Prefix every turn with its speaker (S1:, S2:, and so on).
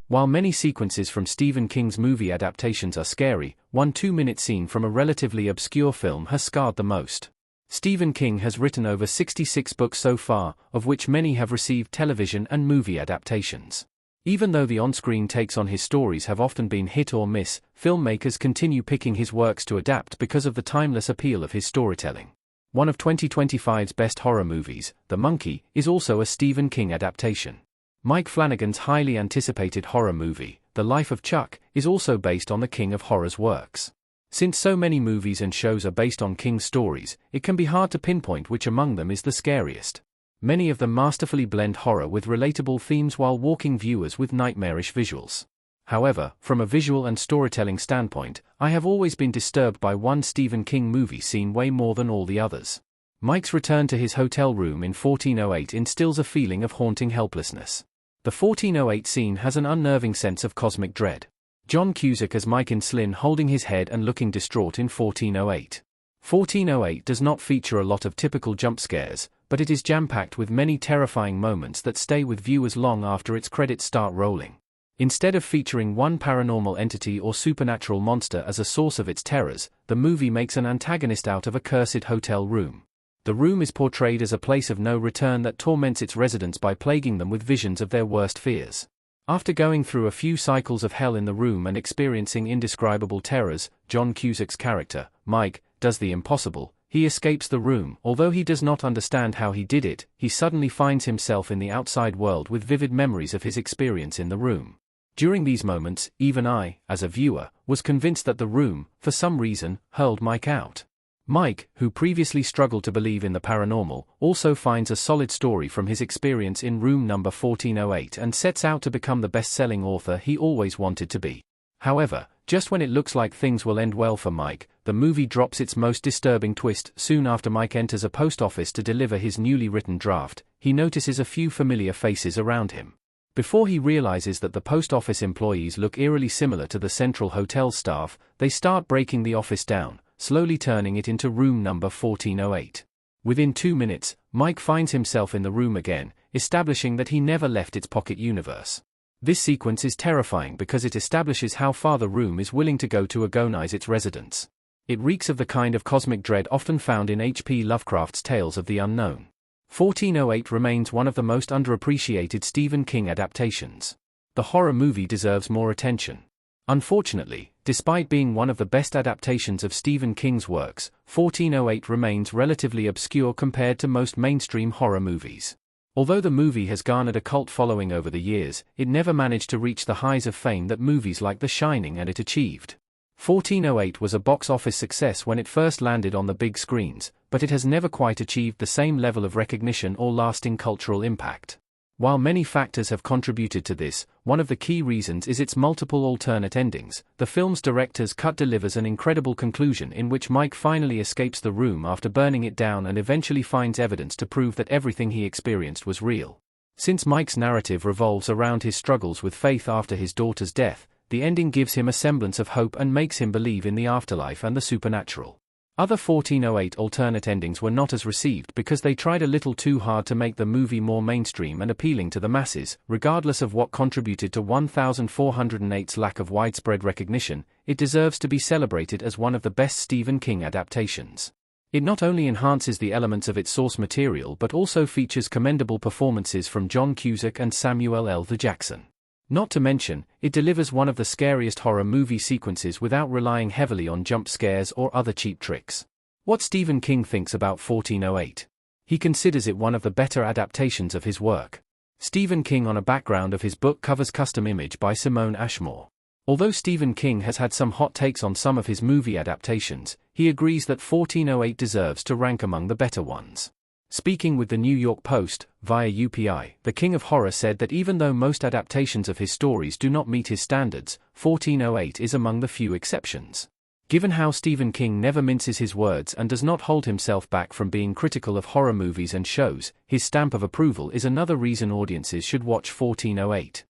S1: While many sequences from Stephen King's movie adaptations are scary, one 2-minute scene from a relatively obscure film has scarred the most. Stephen King has written over 66 books so far, of which many have received television and movie adaptations. Even though the on-screen takes on his stories have often been hit or miss, filmmakers continue picking his works to adapt because of the timeless appeal of his storytelling. One of 2025's best horror movies, The Monkey, is also a Stephen King adaptation. Mike Flanagan's highly anticipated horror movie, The Life of Chuck, is also based on the King of Horror's works. Since so many movies and shows are based on King's stories, it can be hard to pinpoint which among them is the scariest. Many of them masterfully blend horror with relatable themes while walking viewers with nightmarish visuals. However, from a visual and storytelling standpoint, I have always been disturbed by one Stephen King movie scene way more than all the others. Mike's return to his hotel room in 1408 instills a feeling of haunting helplessness. The 1408 scene has an unnerving sense of cosmic dread. John Cusack as Mike in Slyn holding his head and looking distraught in 1408. 1408 does not feature a lot of typical jump scares, but it is jam-packed with many terrifying moments that stay with viewers long after its credits start rolling. Instead of featuring one paranormal entity or supernatural monster as a source of its terrors, the movie makes an antagonist out of a cursed hotel room. The room is portrayed as a place of no return that torments its residents by plaguing them with visions of their worst fears. After going through a few cycles of hell in the room and experiencing indescribable terrors, John Cusack's character, Mike, does the impossible. He escapes the room. Although he does not understand how he did it, he suddenly finds himself in the outside world with vivid memories of his experience in the room. During these moments, even I, as a viewer, was convinced that the room, for some reason, hurled Mike out. Mike, who previously struggled to believe in the paranormal, also finds a solid story from his experience in room number 1408 and sets out to become the best-selling author he always wanted to be. However, just when it looks like things will end well for Mike, the movie drops its most disturbing twist. Soon after Mike enters a post office to deliver his newly written draft, he notices a few familiar faces around him. Before he realizes that the post office employees look eerily similar to the Central Hotel staff, they start breaking the office down, slowly turning it into room number 1408. Within 2 minutes, Mike finds himself in the room again, establishing that he never left its pocket universe. This sequence is terrifying because it establishes how far the room is willing to go to agonize its residents. It reeks of the kind of cosmic dread often found in H.P. Lovecraft's Tales of the Unknown. 1408 remains one of the most underappreciated Stephen King adaptations. The horror movie deserves more attention. Unfortunately, despite being one of the best adaptations of Stephen King's works, 1408 remains relatively obscure compared to most mainstream horror movies. Although the movie has garnered a cult following over the years, it never managed to reach the highs of fame that movies like The Shining and It achieved. 1408 was a box office success when it first landed on the big screens, but it has never quite achieved the same level of recognition or lasting cultural impact. While many factors have contributed to this, one of the key reasons is its multiple alternate endings. The film's director's cut delivers an incredible conclusion in which Mike finally escapes the room after burning it down and eventually finds evidence to prove that everything he experienced was real. Since Mike's narrative revolves around his struggles with faith after his daughter's death, the ending gives him a semblance of hope and makes him believe in the afterlife and the supernatural. Other 1408 alternate endings were not as received because they tried a little too hard to make the movie more mainstream and appealing to the masses. Regardless of what contributed to 1408's lack of widespread recognition, it deserves to be celebrated as one of the best Stephen King adaptations. It not only enhances the elements of its source material but also features commendable performances from John Cusack and Samuel L. Jackson. Not to mention, it delivers one of the scariest horror movie sequences without relying heavily on jump scares or other cheap tricks. What Stephen King thinks about 1408? He considers it one of the better adaptations of his work. Stephen King on a background of his book covers custom image by Simone Ashmore. Although Stephen King has had some hot takes on some of his movie adaptations, he agrees that 1408 deserves to rank among the better ones. Speaking with the New York Post, via UPI, the King of Horror said that even though most adaptations of his stories do not meet his standards, 1408 is among the few exceptions. Given how Stephen King never minces his words and does not hold himself back from being critical of horror movies and shows, his stamp of approval is another reason audiences should watch 1408.